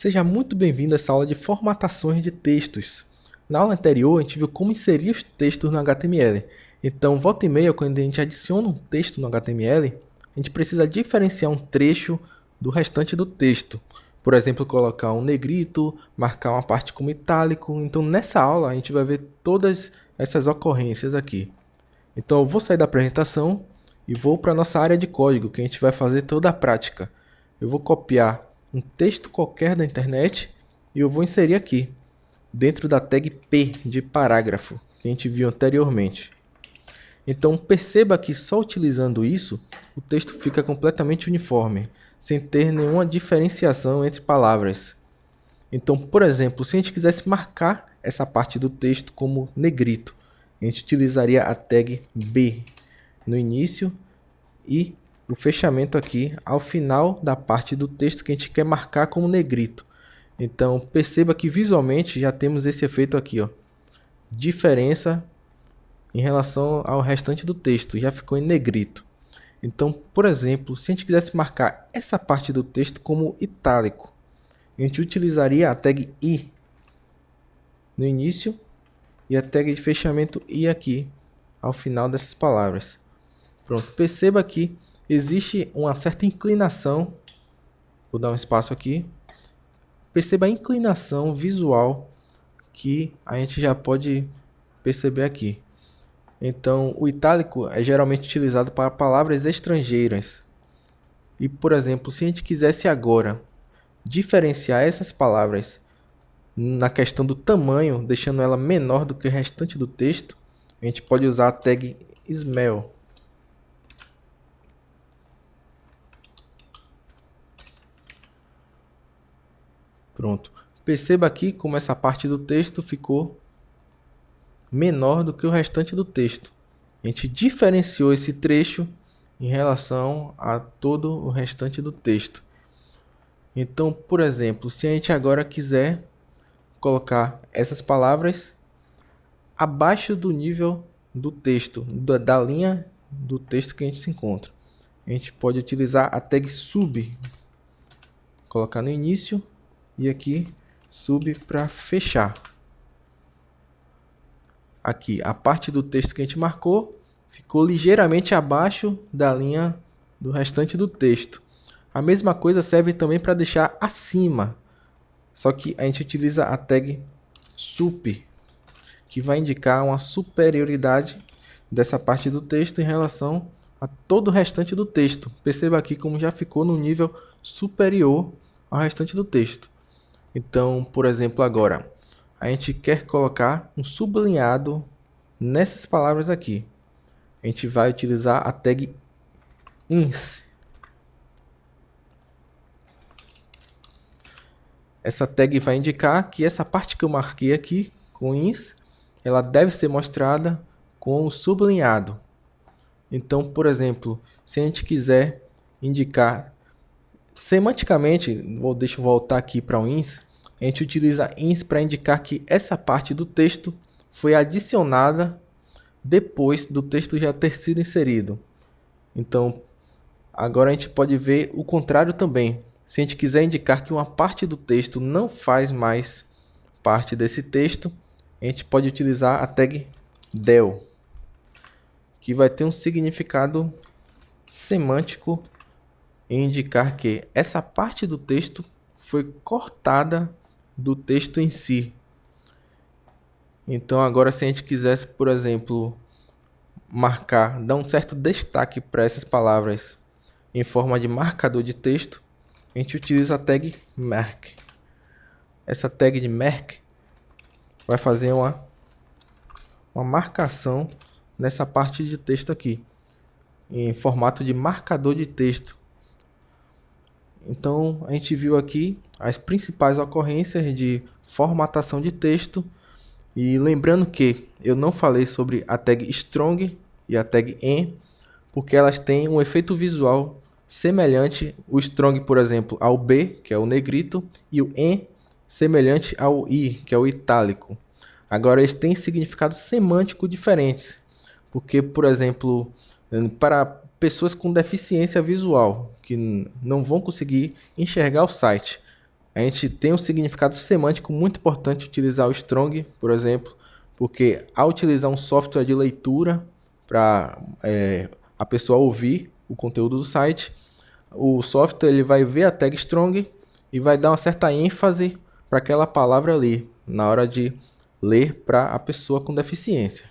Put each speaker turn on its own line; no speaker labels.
Seja muito bem-vindo a essa aula de formatações de textos. Na aula anterior, a gente viu como inserir os textos no HTML. Então, volta e meia, quando a gente adiciona um texto no HTML, a gente precisa diferenciar um trecho do restante do texto. Por exemplo, colocar um negrito, marcar uma parte como itálico. Então, nessa aula, a gente vai ver todas essas ocorrências aqui. Então, eu vou sair da apresentação e vou para a nossa área de código, que a gente vai fazer toda a prática. Eu vou copiar um texto qualquer da internet e eu vou inserir aqui, dentro da tag P de parágrafo, que a gente viu anteriormente. Então perceba que só utilizando isso, o texto fica completamente uniforme, sem ter nenhuma diferenciação entre palavras. Então, por exemplo, se a gente quisesse marcar essa parte do texto como negrito, a gente utilizaria a tag B no início e o fechamento aqui ao final da parte do texto que a gente quer marcar como negrito. Então perceba que visualmente já temos esse efeito aqui, ó, diferença em relação ao restante do texto, já ficou em negrito. Então, por exemplo, se a gente quisesse marcar essa parte do texto como itálico, a gente utilizaria a tag I no início e a tag de fechamento I aqui ao final dessas palavras. Pronto, perceba que existe uma certa inclinação, vou dar um espaço aqui, perceba a inclinação visual que a gente já pode perceber aqui. Então, o itálico é geralmente utilizado para palavras estrangeiras. E, por exemplo, se a gente quisesse agora diferenciar essas palavras na questão do tamanho, deixando ela menor do que o restante do texto, a gente pode usar a tag small. Pronto. Perceba aqui como essa parte do texto ficou menor do que o restante do texto. A gente diferenciou esse trecho em relação a todo o restante do texto. Então, por exemplo, se a gente agora quiser colocar essas palavras abaixo do nível do texto, da linha do texto que a gente se encontra, a gente pode utilizar a tag sub, colocar no início e aqui sub para fechar. Aqui, a parte do texto que a gente marcou ficou ligeiramente abaixo da linha do restante do texto. A mesma coisa serve também para deixar acima, só que a gente utiliza a tag sup, que vai indicar uma superioridade dessa parte do texto em relação a todo o restante do texto. Perceba aqui como já ficou no nível superior ao restante do texto. Então, por exemplo, agora a gente quer colocar um sublinhado nessas palavras aqui. A gente vai utilizar a tag ins. Essa tag vai indicar que essa parte que eu marquei aqui com ins, ela deve ser mostrada com o sublinhado. Então, por exemplo, se a gente quiser indicar semanticamente, deixa eu voltar aqui para o ins, a gente utiliza ins para indicar que essa parte do texto foi adicionada depois do texto já ter sido inserido. Então, agora a gente pode ver o contrário também. Se a gente quiser indicar que uma parte do texto não faz mais parte desse texto, a gente pode utilizar a tag del, que vai ter um significado semântico em indicar que essa parte do texto foi cortada do texto em si. Então agora, se a gente quisesse, por exemplo, dar um certo destaque para essas palavras em forma de marcador de texto, a gente utiliza a tag mark. Essa tag de mark vai fazer uma marcação nessa parte de texto aqui, em formato de marcador de texto. Então a gente viu aqui as principais ocorrências de formatação de texto. E lembrando que eu não falei sobre a tag strong e a tag en, porque elas têm um efeito visual semelhante, o strong, por exemplo, ao B, que é o negrito, e o en semelhante ao I, que é o itálico. Agora eles têm significados semânticos diferentes, porque, por exemplo, para pessoas com deficiência visual, que não vão conseguir enxergar o site, A gente tem um significado semântico muito importante utilizar o strong, por exemplo, porque ao utilizar um software de leitura para a pessoa ouvir o conteúdo do site, o software ele vai ver a tag strong e vai dar uma certa ênfase para aquela palavra ali, na hora de ler para a pessoa com deficiência.